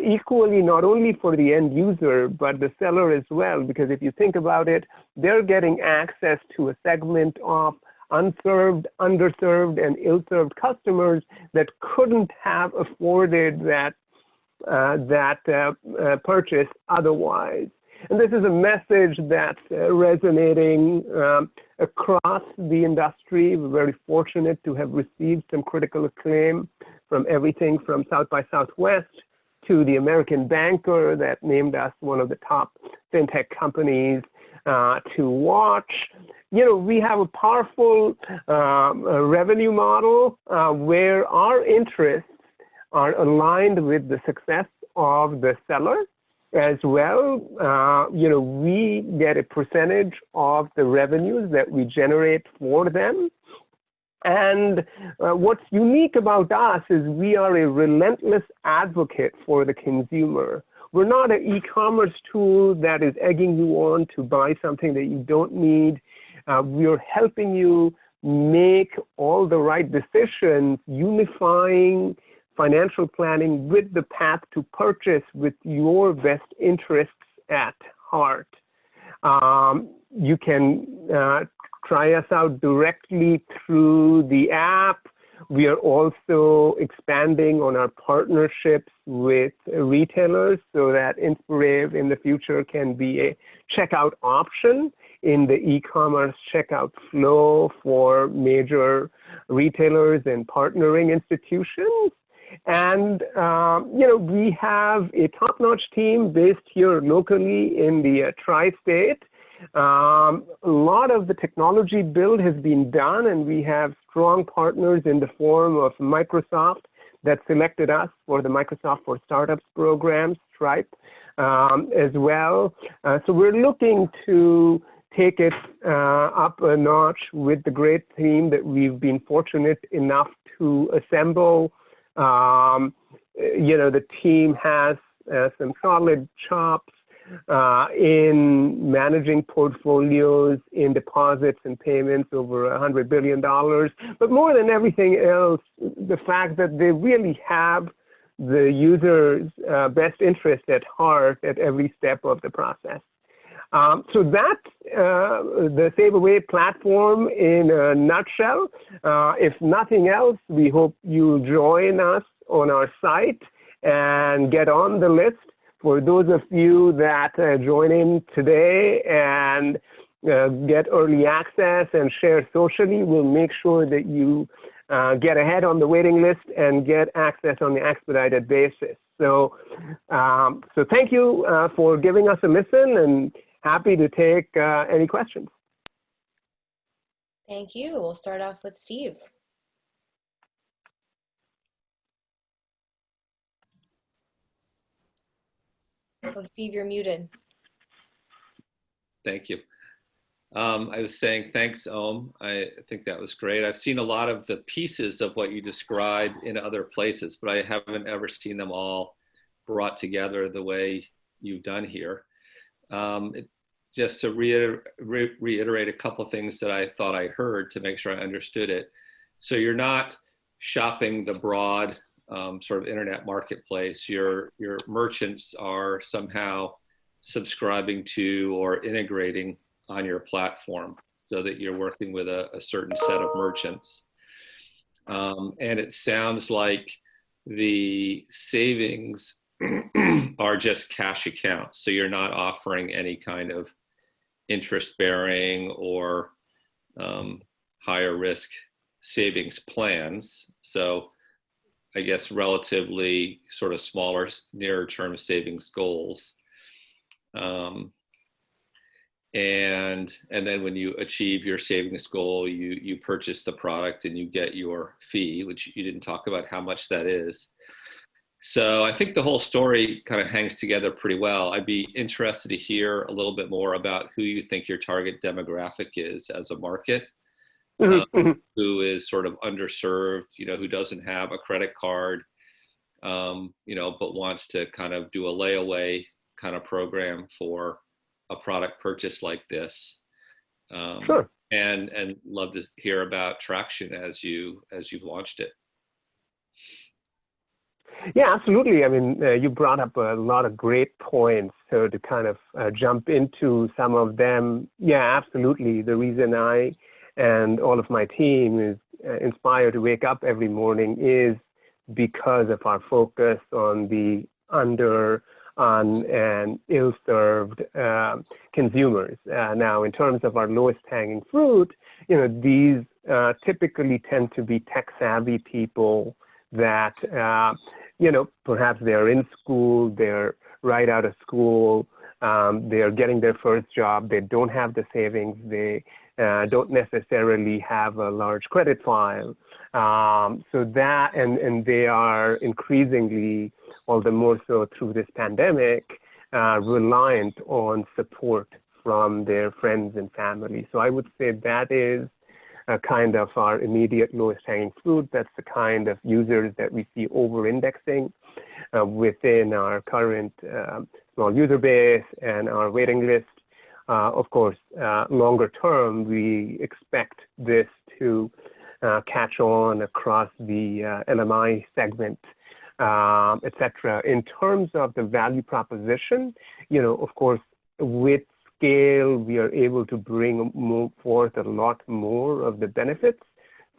equally not only for the end user, but the seller as well, because if you think about it, they're getting access to a segment of unserved, underserved, and ill-served customers that couldn't have afforded that purchase otherwise. And this is a message that's resonating across the industry. We're very fortunate to have received some critical acclaim from everything from South by Southwest to the American Banker that named us one of the top FinTech companies to watch. You know, we have a powerful revenue model where our interests are aligned with the success of the seller as well. You know, we get a percentage of the revenues that we generate for them. And what's unique about us is we are a relentless advocate for the consumer. We're not an e-commerce tool that is egging you on to buy something that you don't need. We're helping you make all the right decisions, unifying financial planning with the path to purchase with your best interests at heart. You can try us out directly through the app. We are also expanding on our partnerships with retailers so that Inspirave in the future can be a checkout option in the e-commerce checkout flow for major retailers and partnering institutions. And, you know, we have a top-notch team based here locally in the tri-state. A lot of the technology build has been done, and we have strong partners in the form of Microsoft that selected us for the Microsoft for Startups program, Stripe, as well. So we're looking to take it up a notch with the great team that we've been fortunate enough to assemble. You know, the team has some solid chops in managing portfolios, in deposits and payments over $100 billion. But more than everything else, the fact that they really have the user's best interest at heart at every step of the process. So that's the Save Away platform in a nutshell. If nothing else, we hope you'll join us on our site and get on the list. For those of you that join in today and get early access and share socially, we'll make sure that you get ahead on the waiting list and get access on the expedited basis. So, so thank you for giving us a listen, and happy to take any questions. Thank you. We'll start off with Steve. Oh, Steve, you're muted. Thank you. I was saying thanks, Om. I think that was great. I've seen a lot of the pieces of what you described in other places, but I haven't ever seen them all brought together the way you've done here. Just to reiterate a couple of things that I thought I heard to make sure I understood it. So you're not shopping the broad sort of internet marketplace. Your merchants are somehow subscribing to or integrating on your platform so that you're working with a certain set of merchants. And it sounds like the savings are just cash accounts. So you're not offering any kind of interest bearing or higher risk savings plans. So I guess relatively sort of smaller, nearer term savings goals. And then when you achieve your savings goal, you purchase the product and you get your fee, which you didn't talk about how much that is. So I think the whole story kind of hangs together pretty well. I'd be interested to hear a little bit more about who you think your target demographic is as a market. Who is sort of underserved, who doesn't have a credit card, but wants to kind of do a layaway kind of program for a product purchase like this. Sure. And love to hear about traction as you've launched it. Yeah, absolutely. I mean, you brought up a lot of great points. So to kind of jump into some of them, yeah, absolutely. The reason I and all of my team is inspired to wake up every morning is because of our focus on the and ill-served consumers. Now, in terms of our lowest hanging fruit, these typically tend to be tech-savvy people that, perhaps they're in school, they're right out of school, they're getting their first job, they don't have the savings, they don't necessarily have a large credit file. So that, and they are increasingly, all the more so through this pandemic, reliant on support from their friends and family. So I would say that is a kind of our immediate lowest hanging fruit. That's the kind of users that we see over-indexing within our current small user base and our waiting list. Of course, longer term, we expect this to catch on across the LMI segment, et cetera. In terms of the value proposition, of course, with scale, we are able to bring forth a lot more of the benefits.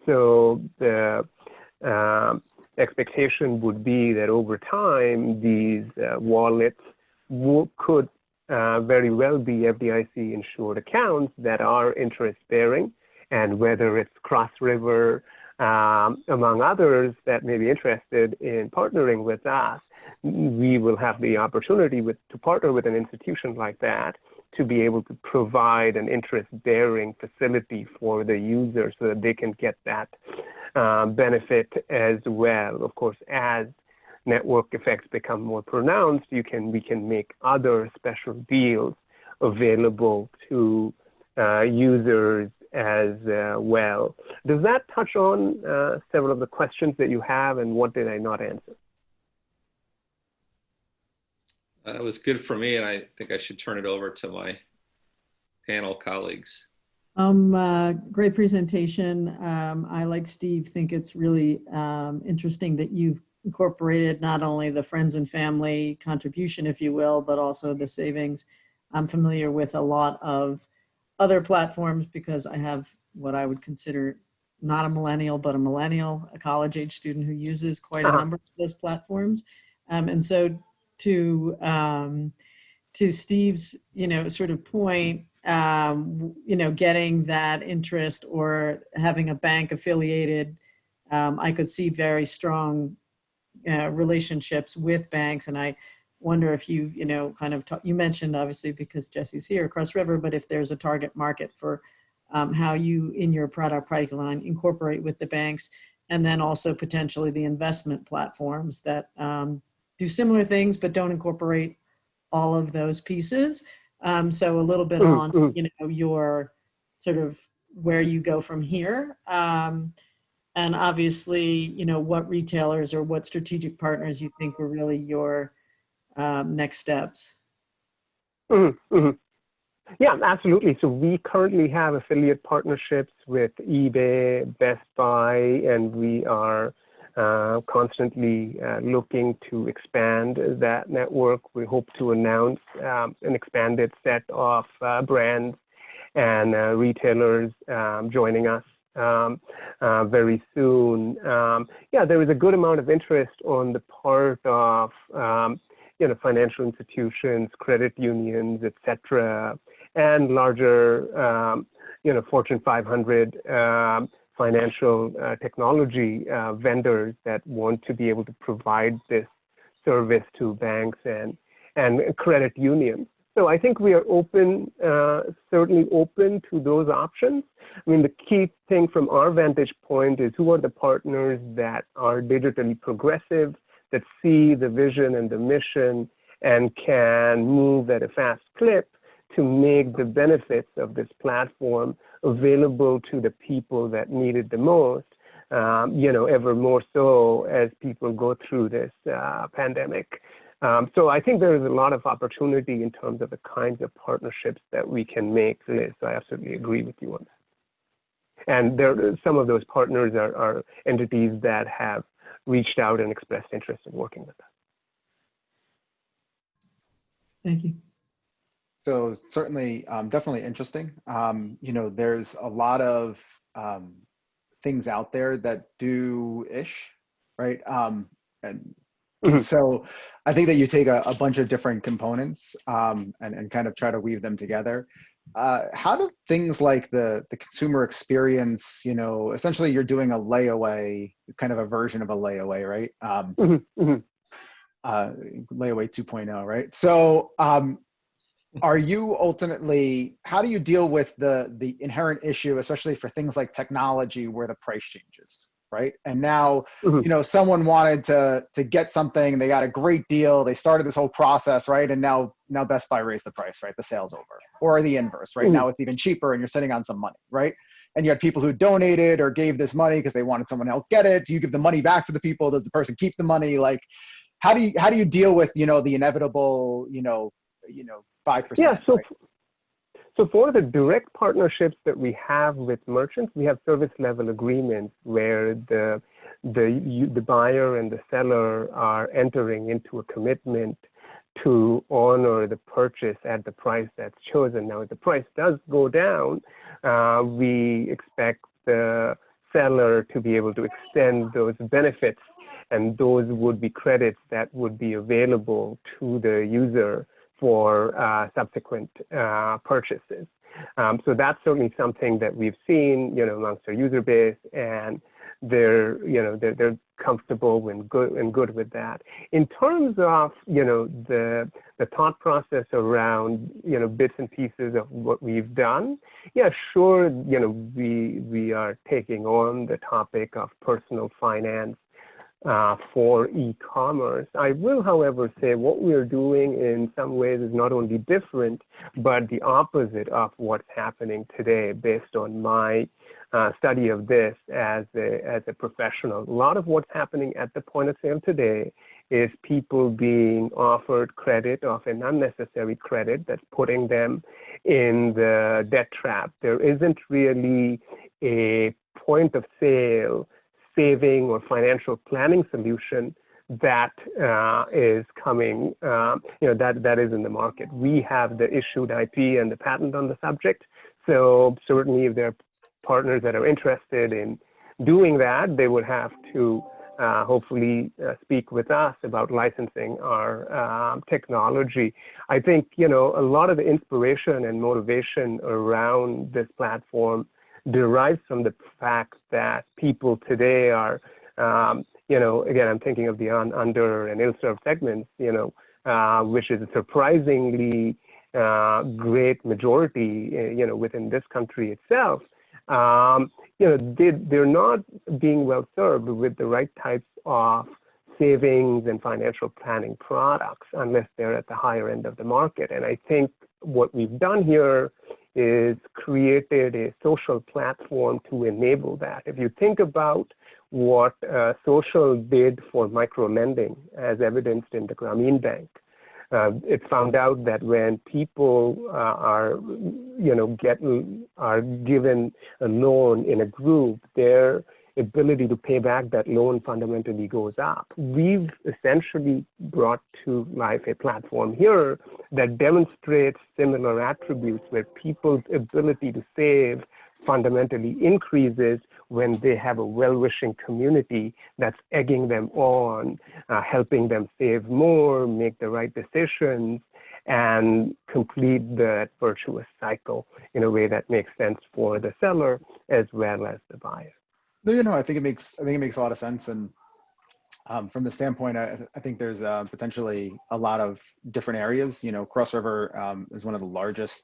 So the expectation would be that over time, these wallets could very well be FDIC insured accounts that are interest bearing, and whether it's Cross River, among others that may be interested in partnering with us, we will have the opportunity to partner with an institution like that to be able to provide an interest bearing facility for the user so that they can get that benefit as well. Of course, as network effects become more pronounced, we can make other special deals available to users as well. Does that touch on several of the questions that you have, and what did I not answer? It was good for me, and I think I should turn it over to my panel colleagues. Great presentation. I, like Steve, think it's really interesting that you've incorporated not only the friends and family contribution, if you will, but also the savings. I'm familiar with a lot of other platforms because I have what I would consider not a millennial, but a millennial, a college age student who uses quite a number of those platforms. And so to Steve's, sort of point, getting that interest or having a bank affiliated, I could see very strong relationships with banks. And I wonder if you, you mentioned, obviously, because Jesse's here, Cross River, but if there's a target market for how you, in your product pipeline, incorporate with the banks, and then also potentially the investment platforms that do similar things, but don't incorporate all of those pieces. So a little bit on, your sort of where you go from here. And obviously, what retailers or what strategic partners you think were really your next steps. Yeah, absolutely. So we currently have affiliate partnerships with eBay, Best Buy, and we are constantly looking to expand that network. We hope to announce an expanded set of brands and retailers joining us very soon. Yeah, there is a good amount of interest on the part of financial institutions, credit unions, etc., and larger Fortune 500 financial technology vendors that want to be able to provide this service to banks and credit unions. So I think we are open, certainly open to those options. I mean, the key thing from our vantage point is who are the partners that are digitally progressive, that see the vision and the mission and can move at a fast clip to make the benefits of this platform available to the people that need it the most, ever more so as people go through this pandemic. So I think there is a lot of opportunity in terms of the kinds of partnerships that we can make, Liz. I absolutely agree with you on that. And some of those partners are entities that have reached out and expressed interest in working with us. Thank you. So certainly, definitely interesting. There's a lot of things out there that do-ish, right? And so I think that you take a bunch of different components and kind of try to weave them together. How do things like the consumer experience, essentially you're doing a layaway, kind of a version of a layaway, right? Layaway 2.0, right? So are you ultimately, how do you deal with the inherent issue, especially for things like technology where the price changes, right? And now, someone wanted to get something, they got a great deal, they started this whole process, right? And now Best Buy raised the price, right? The sale's over. Or the inverse, right? Now it's even cheaper and you're sitting on some money, right? And you had people who donated or gave this money because they wanted someone else get it. Do you give the money back to the people? Does the person keep the money? Like, how do you deal with, the inevitable, 5%? Yeah, so, right? So for the direct partnerships that we have with merchants, we have service level agreements where the buyer and the seller are entering into a commitment to honor the purchase at the price that's chosen. Now, if the price does go down, we expect the seller to be able to extend those benefits, and those would be credits that would be available to the user for subsequent purchases. So that's certainly something that we've seen, amongst our user base, and they're comfortable and good with that. In terms of, the thought process around, bits and pieces of what we've done, yeah, sure, we are taking on the topic of personal finance for e-commerce. I will, however, say what we are doing in some ways is not only different, but the opposite of what's happening today based on my study of this as a professional. A lot of what's happening at the point of sale today is people being offered credit, often unnecessary credit, that's putting them in the debt trap. There isn't really a point of sale saving or financial planning solution that is coming, that is in the market. We have the issued IP and the patent on the subject. So certainly if there are partners that are interested in doing that, they would have to hopefully speak with us about licensing our technology. I think, a lot of the inspiration and motivation around this platform derives from the fact that people today are, again, I'm thinking of the under and ill-served segments, which is a surprisingly great majority, within this country itself. They're not being well served with the right types of savings and financial planning products unless they're at the higher end of the market. And I think what we've done here is created a social platform to enable that. If you think about what social did for micro-lending, as evidenced in the Grameen Bank, it found out that when people are given a loan in a group, their ability to pay back that loan fundamentally goes up. We've essentially brought to life a platform here that demonstrates similar attributes where people's ability to save fundamentally increases when they have a well-wishing community that's egging them on, helping them save more, make the right decisions, and complete that virtuous cycle in a way that makes sense for the seller as well as the buyer. No, I think it makes a lot of sense. And from the standpoint, I think there's potentially a lot of different areas. Cross River is one of the largest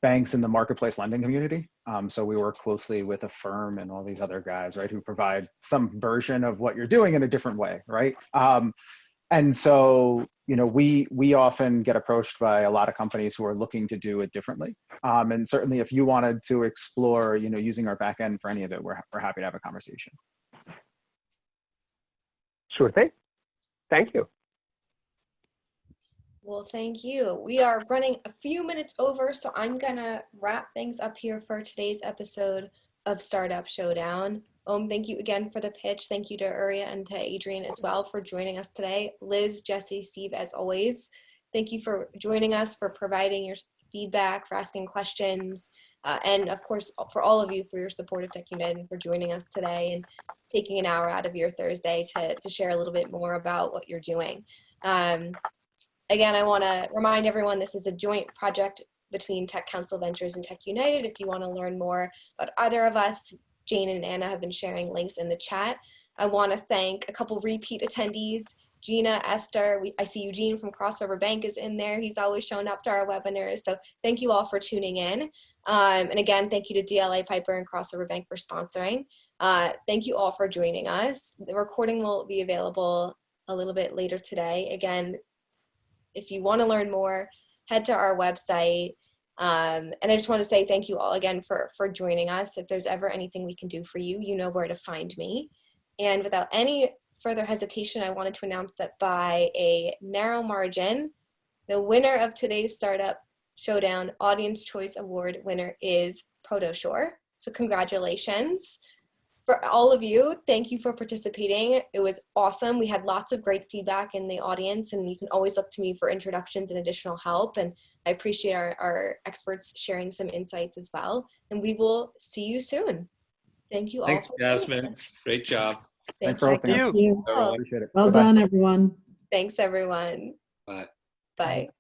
banks in the marketplace lending community. So we work closely with a firm and all these other guys, right, who provide some version of what you're doing in a different way, right? And so, we often get approached by a lot of companies who are looking to do it differently. And certainly if you wanted to explore, using our back end for any of it, we're happy to have a conversation. Sure thing. Thank you. Well, thank you. We are running a few minutes over, so I'm gonna wrap things up here for today's episode of Startup Showdown. Thank you again for the pitch. Thank you to Uriah and to Adrian as well for joining us today. Liz, Jesse, Steve, as always, thank you for joining us, for providing your feedback, for asking questions, and of course, for all of you for your support of TechUnited and for joining us today and taking an hour out of your Thursday to share a little bit more about what you're doing. Again, I want to remind everyone this is a joint project between Tech Council Ventures and TechUnited. If you want to learn more about either of us, Jane and Anna have been sharing links in the chat. I want to thank a couple repeat attendees, Gina, Esther. I see Eugene from Cross River Bank is in there. He's always shown up to our webinars. So thank you all for tuning in. And again, thank you to DLA Piper and Cross River Bank for sponsoring. Thank you all for joining us. The recording will be available a little bit later today. Again, if you want to learn more, head to our website. And I just want to say thank you all again for joining us. If there's ever anything we can do for you, you know where to find me. And without any further hesitation, I wanted to announce that by a narrow margin, the winner of today's Startup Showdown Audience Choice Award winner is ProtoSure. So congratulations. For all of you, thank you for participating. It was awesome. We had lots of great feedback in the audience, and you can always look to me for introductions and additional help. And I appreciate our experts sharing some insights as well. And we will see you soon. Thank you all. Thanks, Jasmine. Great job. Thanks for hosting us. Thank you. Appreciate it. Well Bye-bye. done, everyone. Thanks, everyone. Bye. Bye.